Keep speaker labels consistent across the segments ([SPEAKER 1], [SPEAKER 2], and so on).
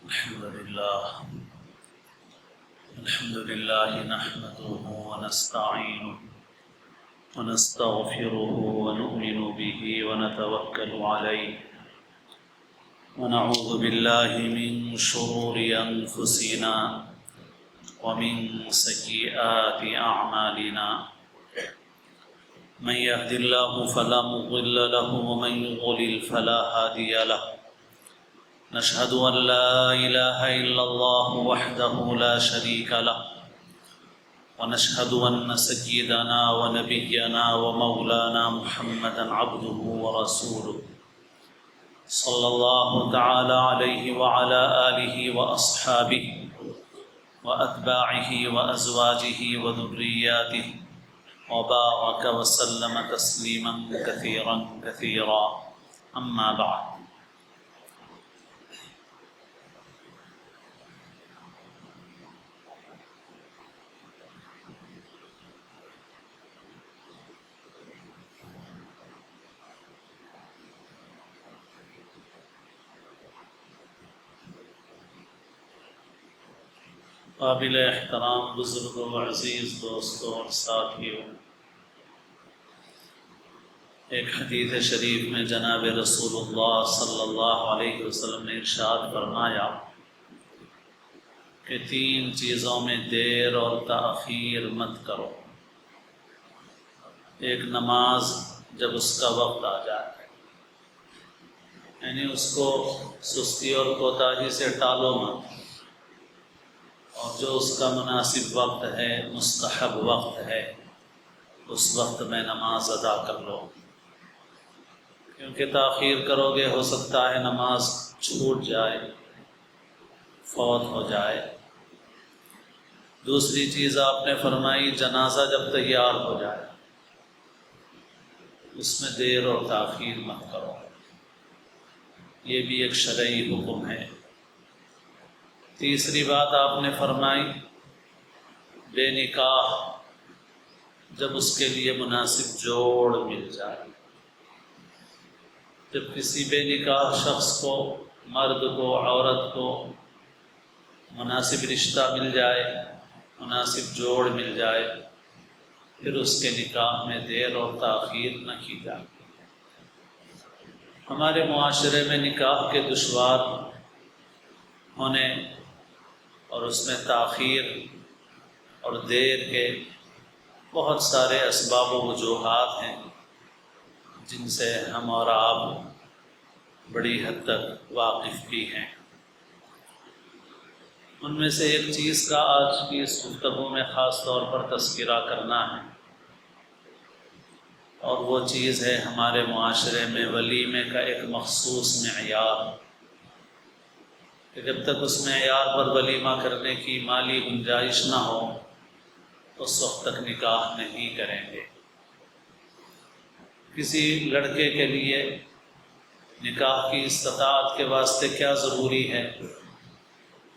[SPEAKER 1] الحمد لله نحمده ونستعينه ونستغفره ونؤمن به ونتوكل عليه ونعوذ بالله من شرور أنفسنا ومن سيئات أعمالنا من يهد الله فلا مضل له ومن يضلل فلا هادي له نشهد أن لا إله إلا الله وحده لا شريك له ونشهد أن سيدنا ونبينا ومولانا محمدا عبده ورسوله صلى الله تعالى عليه وعلى آله وأصحابه وأتباعه وأزواجه وذرياته وبارك وسلم تسليما كثيرا كثيرا أما بعد قابل احترام بزرگوں عزیز دوستوں اور ساتھیوں، ایک حدیث شریف میں جناب رسول اللہ صلی اللہ علیہ وسلم نے ارشاد فرمایا کہ 3 چیزوں میں دیر اور تاخیر مت کرو۔ ایک نماز جب اس کا وقت آ جائے، یعنی اس کو سستی اور کوتاہی سے ٹالو مت، اور جو اس کا مناسب وقت ہے، مستحب وقت ہے، اس وقت میں نماز ادا کر لو، کیونکہ تاخیر کرو گے ہو سکتا ہے نماز چھوٹ جائے، فوت ہو جائے۔ دوسری چیز آپ نے فرمائی جنازہ جب تیار ہو جائے، اس میں دیر اور تاخیر مت کرو، یہ بھی ایک شرعی حکم ہے۔ تیسری بات آپ نے فرمائی بے نکاح جب اس کے لیے مناسب جوڑ مل جائے، جب کسی بے نکاح شخص کو، مرد کو، عورت کو مناسب رشتہ مل جائے، مناسب جوڑ مل جائے، پھر اس کے نکاح میں دیر اور تاخیر نہ کی جائے۔ ہمارے معاشرے میں نکاح کے دشوار ہونے اور اس میں تاخیر اور دیر کے بہت سارے اسباب و وجوہات ہیں جن سے ہم اور آپ بڑی حد تک واقف بھی ہیں۔ ان میں سے ایک چیز کا آج کی اس گفتگو میں خاص طور پر تذکرہ کرنا ہے، اور وہ چیز ہے ہمارے معاشرے میں ولیمے کا ایک مخصوص معیار، کہ جب تک اس معیار پر ولیمہ کرنے کی مالی گنجائش نہ ہو اس وقت تک نکاح نہیں کریں گے۔ کسی لڑکے کے لیے نکاح کی استطاعت کے واسطے کیا ضروری ہے؟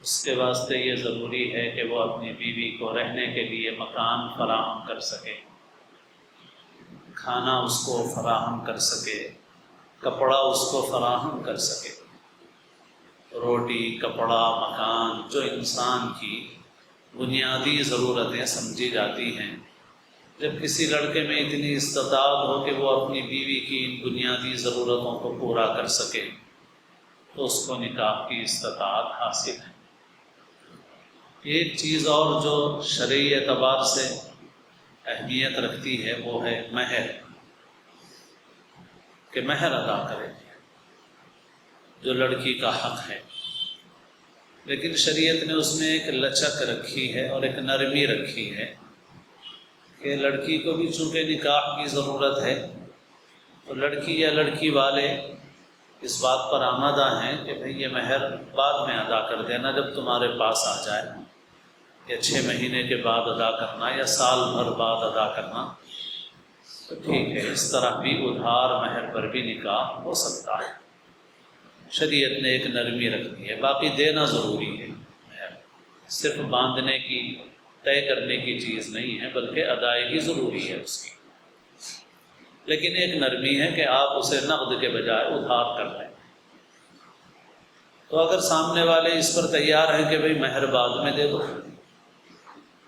[SPEAKER 1] اس کے واسطے یہ ضروری ہے کہ وہ اپنی بیوی کو رہنے کے لیے مکان فراہم کر سکے، کھانا اس کو فراہم کر سکے، کپڑا اس کو فراہم کر سکے۔ روٹی، کپڑا، مکان جو انسان کی بنیادی ضرورتیں سمجھی جاتی ہیں، جب کسی لڑکے میں اتنی استطاعت ہو کہ وہ اپنی بیوی کی ان بنیادی ضرورتوں کو پورا کر سکے تو اس کو نکاح کی استطاعت حاصل ہے۔ ایک چیز اور جو شرعی اعتبار سے اہمیت رکھتی ہے وہ ہے مہر، کہ مہر ادا کرے جو لڑکی کا حق ہے، لیکن شریعت نے اس میں ایک لچک رکھی ہے اور ایک نرمی رکھی ہے کہ لڑکی کو بھی چونکہ نکاح کی ضرورت ہے تو لڑکی یا لڑکی والے اس بات پر آمادہ ہیں کہ بھئی یہ مہر بعد میں ادا کر دینا، جب تمہارے پاس آ جائے، یا 6 مہینے کے بعد ادا کرنا، یا سال بھر بعد ادا کرنا، تو ٹھیک ہے، اس طرح بھی ادھار مہر پر بھی نکاح ہو سکتا ہے۔ شریعت نے ایک نرمی رکھنی ہے، باقی دینا ضروری ہے، صرف باندھنے کی، طے کرنے کی چیز نہیں ہے، بلکہ ادائیگی ضروری ہے اس کی۔ لیکن ایک نرمی ہے کہ آپ اسے نقد کے بجائے ادھار کر لیں۔ تو اگر سامنے والے اس پر تیار ہیں کہ بھئی مہر بعد میں دے دو،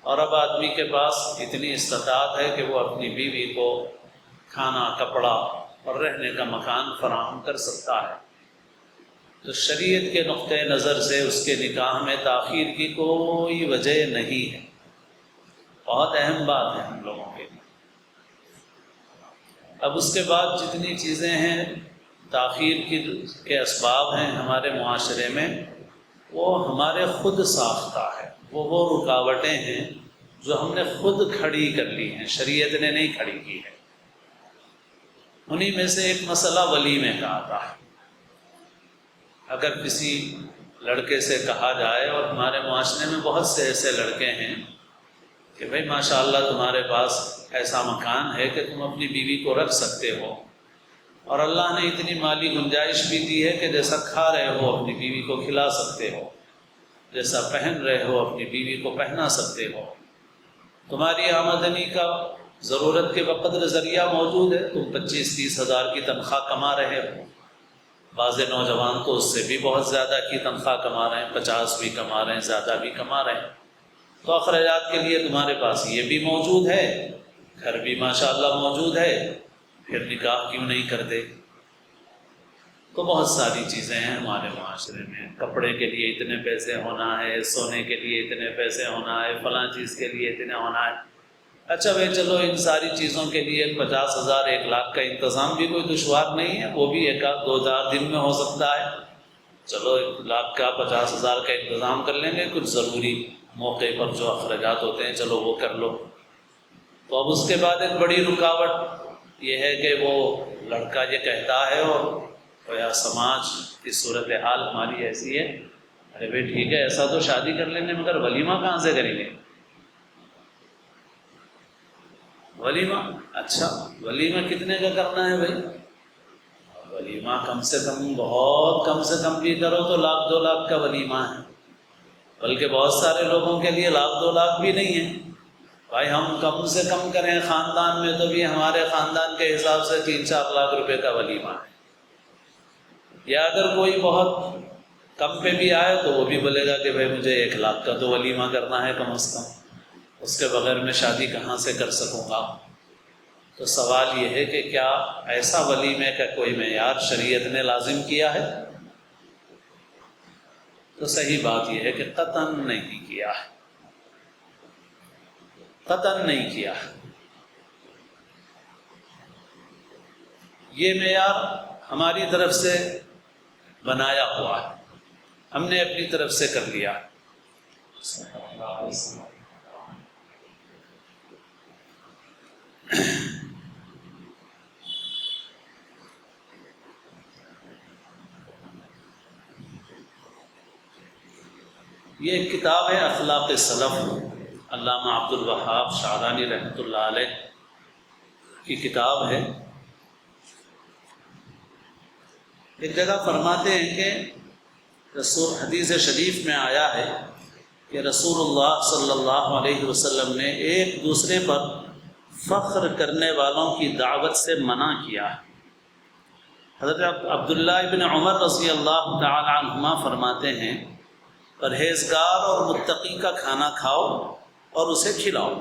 [SPEAKER 1] اور اب آدمی کے پاس اتنی استطاعت ہے کہ وہ اپنی بیوی کو کھانا، کپڑا اور رہنے کا مکان فراہم کر سکتا ہے، تو شریعت کے نقطۂ نظر سے اس کے نکاح میں تاخیر کی کوئی وجہ نہیں ہے۔ بہت اہم بات ہے ہم لوگوں کے لیے۔ اب اس کے بعد جتنی چیزیں ہیں تاخیر کے اسباب ہیں ہمارے معاشرے میں، وہ ہمارے خود ساختہ ہے، وہ رکاوٹیں ہیں جو ہم نے خود کھڑی کر لی ہیں، شریعت نے نہیں کھڑی کی ہے۔ انہی میں سے ایک مسئلہ ولیمے کا آتا ہے۔ اگر کسی لڑکے سے کہا جائے، اور ہمارے معاشرے میں بہت سے ایسے لڑکے ہیں کہ بھئی ماشاءاللہ تمہارے پاس ایسا مکان ہے کہ تم اپنی بیوی کو رکھ سکتے ہو، اور اللہ نے اتنی مالی گنجائش بھی دی ہے کہ جیسا کھا رہے ہو اپنی بیوی کو کھلا سکتے ہو، جیسا پہن رہے ہو اپنی بیوی کو پہنا سکتے ہو، تمہاری آمدنی کا ضرورت کے بقدر ذریعہ موجود ہے، تم 25-30 ہزار کی تنخواہ کما رہے ہو، بعض نوجوان تو اس سے بھی بہت زیادہ کی تنخواہ کما رہے ہیں، 50 بھی کما رہے ہیں، زیادہ بھی کما رہے ہیں، تو اخراجات کے لیے تمہارے پاس یہ بھی موجود ہے، گھر بھی ماشاءاللہ موجود ہے، پھر نکاح کیوں نہیں کرتے؟ تو بہت ساری چیزیں ہیں ہمارے معاشرے میں، کپڑے کے لیے اتنے پیسے ہونا ہے، سونے کے لیے اتنے پیسے ہونا ہے، فلاں چیز کے لیے اتنے ہونا ہے۔ اچھا بھائی چلو، ان ساری چیزوں کے لیے 50,000 1 لاکھ کا انتظام بھی کوئی دشوار نہیں ہے، وہ بھی 1-2 دن میں ہو سکتا ہے، چلو 1 لاکھ کا 50,000 کا انتظام کر لیں گے، کچھ ضروری موقع پر جو اخراجات ہوتے ہیں چلو وہ کر لو۔ تو اب اس کے بعد ایک بڑی رکاوٹ یہ ہے کہ وہ لڑکا یہ کہتا ہے، اور یا سماج کی صورتحال ہماری ایسی ہے، ارے بھائی ٹھیک ہے ایسا تو شادی کر لیں گے، مگر ولیمہ کہاں سے کریں گے؟ ولیمہ، اچھا ولیمہ کتنے کا کرنا ہے بھائی؟ ولیمہ کم سے کم، بہت کم سے کم بھی کرو تو 1-2 لاکھ کا ولیمہ ہے، بلکہ بہت سارے لوگوں کے لیے 1-2 لاکھ بھی نہیں ہے۔ بھائی ہم کم سے کم کریں خاندان میں تو بھی ہمارے خاندان کے حساب سے 3-4 لاکھ روپے کا ولیمہ ہے، یا اگر کوئی بہت کم پہ بھی آئے تو وہ بھی بولے گا کہ بھائی مجھے 1 لاکھ کا تو ولیمہ کرنا ہے کم از کم، اس کے بغیر میں شادی کہاں سے کر سکوں گا؟ تو سوال یہ ہے کہ کیا ایسا ولیمے کا کوئی معیار شریعت نے لازم کیا ہے؟ تو صحیح بات یہ ہے کہ قطعاً نہیں کیا ہے، قطعاً نہیں کیا ہے۔ یہ معیار ہماری طرف سے بنایا ہوا ہے، ہم نے اپنی طرف سے کر لیا۔ یہ ایک کتاب ہے اخلاق سلف، علامہ عبد الوہاب شعرانی رحمۃ اللہ علیہ کی کتاب ہے۔ ایک جگہ فرماتے ہیں کہ حدیث شریف میں آیا ہے کہ رسول اللہ صلی اللہ علیہ وسلم نے ایک دوسرے پر فخر کرنے والوں کی دعوت سے منع کیا ہے۔ حضرت عبداللہ ابن عمر رضی اللہ تعالی عنہما فرماتے ہیں، پرہیزگار اور متقی کا کھانا کھاؤ اور اسے کھلاؤ۔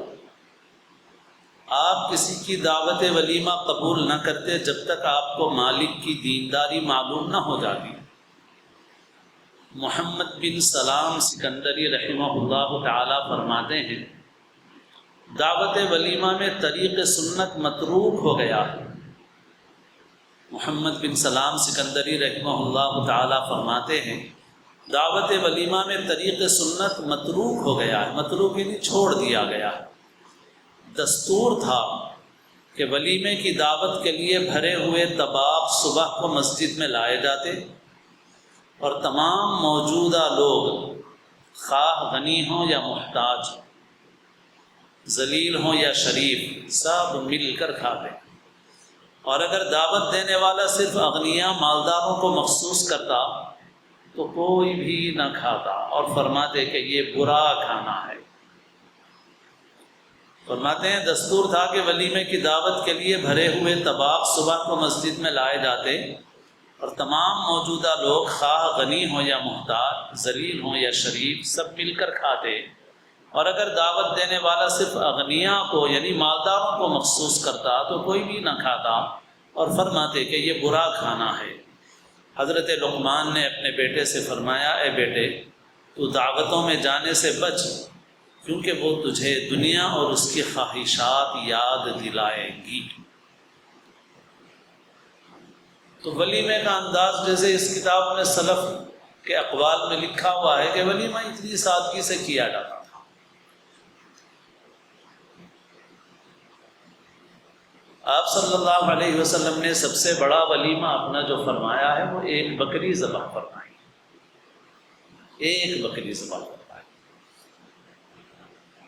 [SPEAKER 1] آپ کسی کی دعوت ولیمہ قبول نہ کرتے جب تک آپ کو مالک کی دینداری معلوم نہ ہو جاتی۔ محمد بن سلام سکندری رحمہ اللہ تعالی فرماتے ہیں، دعوت ولیمہ میں طریق سنت متروک ہو گیا ہے۔ محمد بن سلام سکندری رحمہ اللہ تعالی فرماتے ہیں، دعوت ولیمہ میں طریق سنت متروک ہو گیا ہے، متروک یعنی چھوڑ دیا گیا ہے۔ دستور تھا کہ ولیمے کی دعوت کے لیے بھرے ہوئے طباق صبح کو مسجد میں لائے جاتے، اور تمام موجودہ لوگ خواہ غنی ہوں یا محتاج، ذلیل ہوں یا شریف، سب مل کر کھاتے۔ اور اگر دعوت دینے والا صرف اغنیاء مالداروں کو مخصوص کرتا تو کوئی بھی نہ کھاتا، اور فرماتے کہ یہ برا کھانا ہے۔ فرماتے ہیں دستور تھا کہ ولیمے کی دعوت کے لیے بھرے ہوئے طباق صبح کو مسجد میں لائے جاتے، اور تمام موجودہ لوگ خواہ غنی ہوں یا محتاج، ذلیل ہوں یا شریف، سب مل کر کھاتے، اور اگر دعوت دینے والا صرف اغنیاء کو یعنی مالداروں کو مخصوص کرتا تو کوئی بھی نہ کھاتا، اور فرماتے کہ یہ برا کھانا ہے۔ حضرت لقمان نے اپنے بیٹے سے فرمایا، اے بیٹے، تو دعوتوں میں جانے سے بچ، کیونکہ وہ تجھے دنیا اور اس کی خواہشات یاد دلائیں گی۔ تو ولیمے کا انداز جیسے اس کتاب میں سلف کے اقوال میں لکھا ہوا ہے کہ ولیمہ اتنی سادگی سے کیا جاتا تھا۔ آپ صلی اللہ علیہ وسلم نے سب سے بڑا ولیمہ اپنا جو فرمایا ہے وہ ایک بکری ذبح فرمائی، ایک بکری ذبح فرمائی۔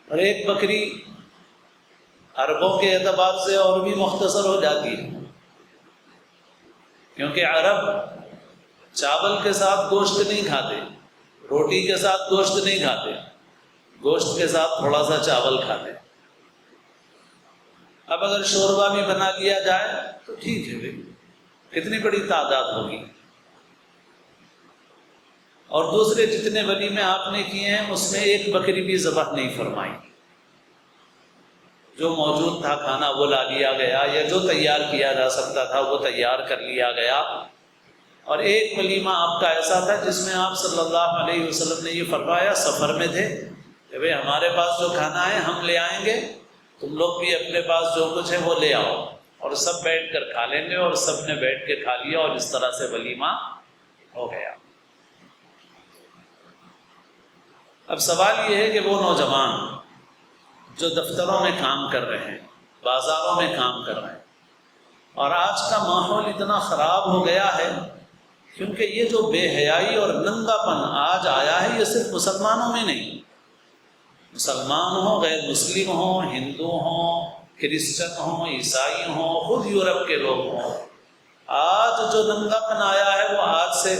[SPEAKER 1] اور ایک بکری عربوں کے اعتبار سے اور بھی مختصر ہو جاتی ہے، کیونکہ عرب چاول کے ساتھ گوشت نہیں کھاتے، روٹی کے ساتھ گوشت نہیں کھاتے، گوشت کے ساتھ تھوڑا سا چاول کھاتے۔ اب اگر شوربہ بھی بنا لیا جائے تو ٹھیک ہے بھائی، کتنی بڑی تعداد ہوگی۔ اور دوسرے جتنے ولیمے آپ نے کیے ہیں اس میں ایک بکری بھی ذبح نہیں فرمائی، جو موجود تھا کھانا وہ لا لیا گیا، یا جو تیار کیا جا سکتا تھا وہ تیار کر لیا گیا۔ اور ایک ولیمہ آپ کا ایسا تھا جس میں آپ صلی اللہ علیہ وسلم نے یہ فرمایا، سفر میں تھے کہ بھئی ہمارے پاس جو کھانا ہے ہم لے آئیں گے، تم لوگ بھی اپنے پاس جو کچھ ہے وہ لے آؤ، اور سب بیٹھ کر کھا لیں گے۔ اور سب نے بیٹھ کے کھا لیا، اور اس طرح سے ولیمہ ہو گیا۔ اب سوال یہ ہے کہ وہ نوجوان جو دفتروں میں کام کر رہے ہیں، بازاروں میں کام کر رہے ہیں، اور آج کا ماحول اتنا خراب ہو گیا ہے، کیونکہ یہ جو بے حیائی اور ننگا پن آج آیا ہے یہ صرف مسلمانوں میں نہیں، مسلمان ہوں، غیر مسلم ہوں، ہندو ہوں، کرسچن ہوں، عیسائی ہوں، خود یورپ کے لوگ ہوں، آج جو ننگا پن آیا ہے وہ آج سے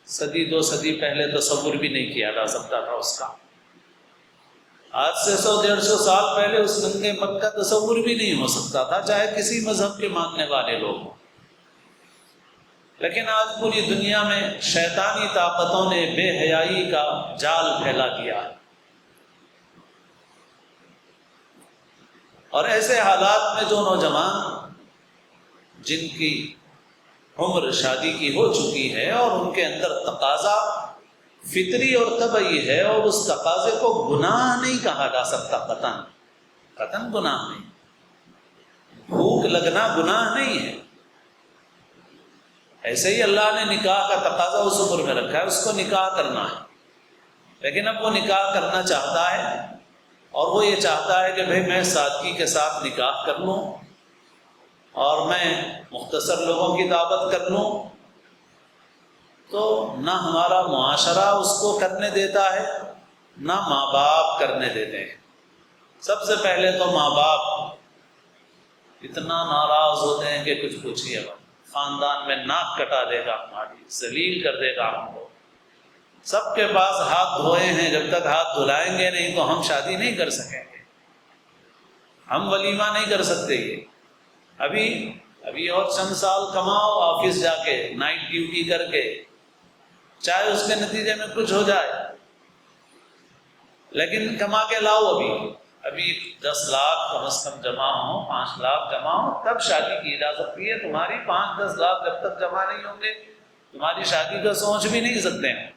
[SPEAKER 1] صدی دو صدی پہلے تصور بھی نہیں کیا جا سکتا تھا اس کا۔ آج سے 100-150 سال پہلے اس ننگے پن کا تصور بھی نہیں ہو سکتا تھا، چاہے کسی مذہب کے ماننے والے لوگ ہوں۔ لیکن آج پوری دنیا میں شیطانی طاقتوں نے بے حیائی کا جال پھیلا دیا ہے، اور ایسے حالات میں جو نوجوان جن کی عمر شادی کی ہو چکی ہے اور ان کے اندر تقاضا فطری اور طبعی ہے، اور اس تقاضے کو گناہ نہیں کہا جا سکتا، قطعاً گناہ نہیں، بھوک لگنا گناہ نہیں ہے۔ ایسے ہی اللہ نے نکاح کا تقاضا اس عمر میں رکھا ہے، اس کو نکاح کرنا ہے، لیکن اب وہ نکاح کرنا چاہتا ہے، اور وہ یہ چاہتا ہے کہ بھئی میں سادگی کے ساتھ نکاح کر لوں، اور میں مختصر لوگوں کی دعوت کر لوں، تو نہ ہمارا معاشرہ اس کو کرنے دیتا ہے، نہ ماں باپ کرنے دیتے ہیں۔ سب سے پہلے تو ماں باپ اتنا ناراض ہوتے ہیں کہ کچھ پوچھیے گا، خاندان میں ناک کٹا دے گا ہماری، ذلیل کر دے گا ہم کو۔ سب کے پاس ہاتھ دھوئے ہیں، جب تک ہاتھ دھلائیں گے نہیں تو ہم شادی نہیں کر سکیں گے، ہم ولیمہ نہیں کر سکتے۔ یہ ابھی اور چند سال کماؤ آفس جا کے، نائٹ ڈیوٹی کر کے، چاہے اس کے نتیجے میں کچھ ہو جائے، لیکن کما کے لاؤ۔ ابھی 10 لاکھ کم از کم جمع ہوں، 5 لاکھ جمع ہوں، تب شادی کی جا سکتی ہے۔ تمہاری 5-10 لاکھ جب تک جمع نہیں ہوں گے تمہاری شادی کا سوچ بھی نہیں سکتے ہیں،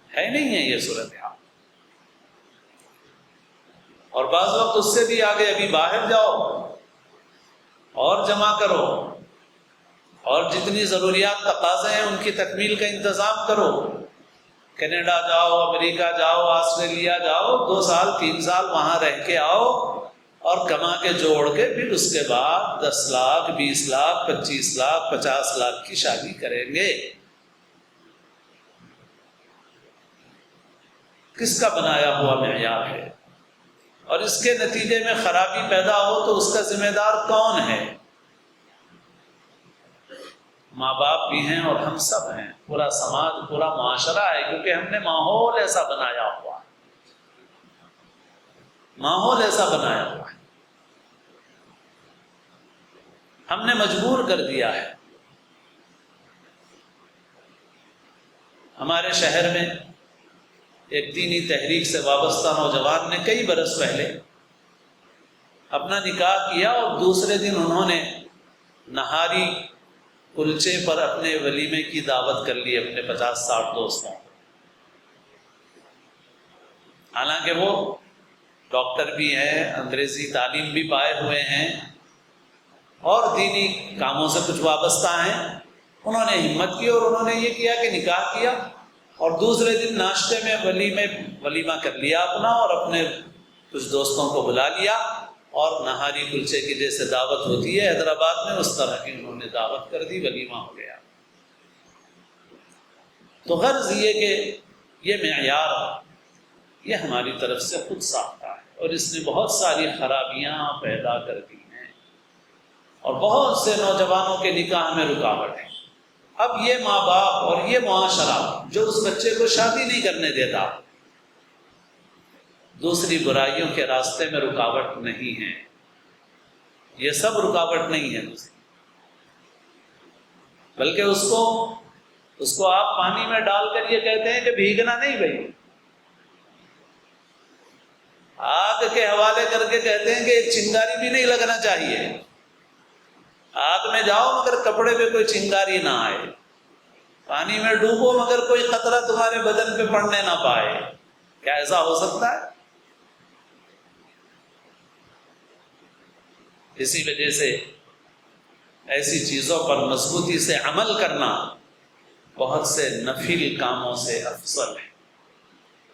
[SPEAKER 1] ہے نہیں ہے یہ صورتحال۔ اور بعض وقت اس سے بھی آگے، ابھی باہر جاؤ اور جمع کرو، اور جتنی ضروریات تقاضے ہیں ان کی تکمیل کا انتظام کرو۔ کینیڈا جاؤ، امریکہ جاؤ، آسٹریلیا جاؤ، 2 سال 3 سال وہاں رہ کے آؤ، اور کما کے جوڑ کے پھر اس کے بعد 10 لاکھ 20 لاکھ 25 لاکھ 50 لاکھ کی شادی کریں گے۔ کس کا بنایا ہوا معیار ہے؟ اور اس کے نتیجے میں خرابی پیدا ہو تو اس کا ذمہ دار کون ہے؟ ماں باپ بھی ہیں اور ہم سب ہیں، پورا سماج، پورا معاشرہ ہے، کیونکہ ہم نے ماحول ایسا بنایا ہوا ہے، ماحول ایسا بنایا ہوا ہے، ہم نے مجبور کر دیا ہے۔ ہمارے شہر میں ایک دینی تحریک سے وابستہ نوجوان نے کئی برس پہلے اپنا نکاح کیا اور دوسرے دن انہوں نے نہاری کلچے پر اپنے ولیمے کی دعوت کر لی اپنے 50-60 دوستوں. حالانکہ وہ ڈاکٹر بھی ہیں، انگریزی تعلیم بھی پائے ہوئے ہیں اور دینی کاموں سے کچھ وابستہ ہیں. انہوں نے ہمت کی اور انہوں نے یہ کیا کہ نکاح کیا اور دوسرے دن ناشتے میں ولیمہ کر لیا اپنا اور اپنے کچھ دوستوں کو بلا لیا اور نہاری کلچے کی جیسے دعوت ہوتی ہے حیدرآباد میں اس طرح کی انہوں نے دعوت کر دی، ولیمہ ہو گیا. تو غرض یہ کہ یہ معیار یہ ہماری طرف سے خود ساختہ ہے اور اس نے بہت ساری خرابیاں پیدا کر دی ہیں اور بہت سے نوجوانوں کے نکاح میں رکاوٹ ہے. اب یہ ماں باپ اور یہ معاشرہ جو اس بچے کو شادی نہیں کرنے دیتا دوسری برائیوں کے راستے میں رکاوٹ نہیں ہے. یہ سب رکاوٹ نہیں ہے دوسری، بلکہ اس کو آپ پانی میں ڈال کر یہ کہتے ہیں کہ بھیگنا نہیں بھائی، آگ کے حوالے کر کے کہتے ہیں کہ ایک چنگاری بھی نہیں لگنا چاہیے. آگ میں جاؤ مگر کپڑے پہ کوئی چنگاری نہ آئے، پانی میں ڈوبو مگر کوئی قطرہ تمہارے بدن پہ پڑنے نہ پائے. کیا ایسا ہو سکتا ہے؟ اسی وجہ سے ایسی چیزوں پر مضبوطی سے عمل کرنا بہت سے نفل کاموں سے افضل ہے.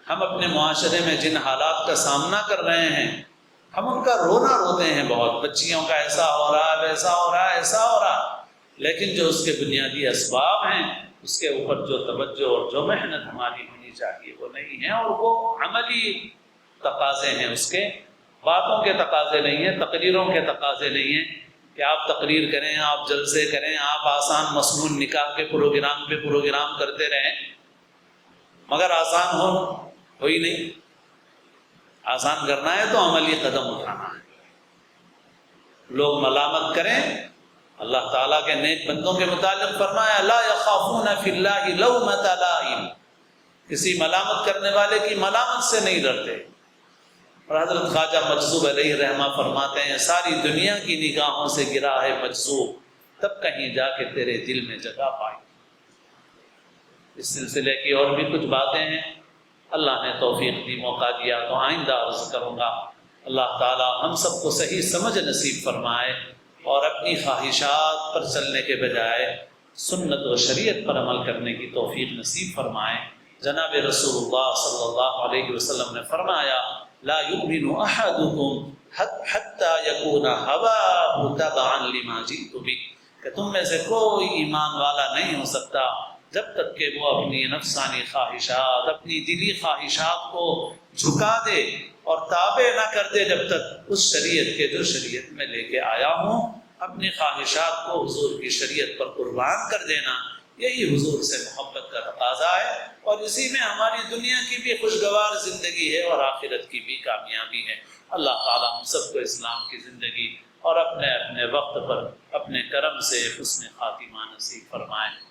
[SPEAKER 1] ہم اپنے معاشرے میں جن حالات کا سامنا کر رہے ہیں ہم ان کا رونا روتے ہیں بہت، بچیوں کا ایسا ہو رہا ہے، ویسا ہو رہا ہے، ایسا ہو رہا ہے، لیکن جو اس کے بنیادی اسباب ہیں اس کے اوپر جو توجہ اور جو محنت ہماری ہونی چاہیے وہ نہیں ہے اور وہ عملی تقاضے ہیں. اس کے باتوں کے تقاضے نہیں ہیں، تقریروں کے تقاضے نہیں ہیں کہ آپ تقریر کریں، آپ جلسے کریں، آپ آسان مسنون نکاح کے پروگرام پہ پروگرام کرتے رہیں مگر آسان ہو ہی نہیں. آسان کرنا ہے تو عملی قدم اٹھانا ہے. لوگ ملامت کریں، اللہ تعالیٰ کے نیک بندوں کے متعلق فرمایا لا یخافون فی اللہ لومۃ لائم، کسی ملامت کرنے والے کی ملامت سے نہیں ڈرتے. اور حضرت خواجہ مجذوب علیہ رحمہ فرماتے ہیں ساری دنیا کی نگاہوں سے گرا ہے مجذوب، تب کہیں جا کے تیرے دل میں جگہ پائی. اس سلسلے کی اور بھی کچھ باتیں ہیں، اللہ نے توفیق دی، موقع دیا تو آئندہ عرض کروں گا. اللہ تعالی ہم سب کو صحیح سمجھ نصیب فرمائے اور اپنی خواہشات پر چلنے کے بجائے سنت و شریعت پر عمل کرنے کی توفیق نصیب فرمائے. جناب رسول اللہ صلی اللہ علیہ وسلم نے فرمایا لا یؤمن احدکم حتی یکون ہواہ تبعا لما جئت بہ، کہ تم میں سے کوئی ایمان والا نہیں ہو سکتا جب تک کہ وہ اپنی نفسانی خواہشات، اپنی دلی خواہشات کو جھکا دے اور تابع نہ کر دے جب تک اس شریعت کے جو شریعت میں لے کے آیا ہوں. اپنی خواہشات کو حضور کی شریعت پر قربان کر دینا یہی حضور سے محبت کا تقاضا ہے اور اسی میں ہماری دنیا کی بھی خوشگوار زندگی ہے اور آخرت کی بھی کامیابی ہے. اللہ تعالی ہم سب کو اسلام کی زندگی اور اپنے اپنے وقت پر اپنے کرم سے حسن خاتمہ نصیب فرمائے.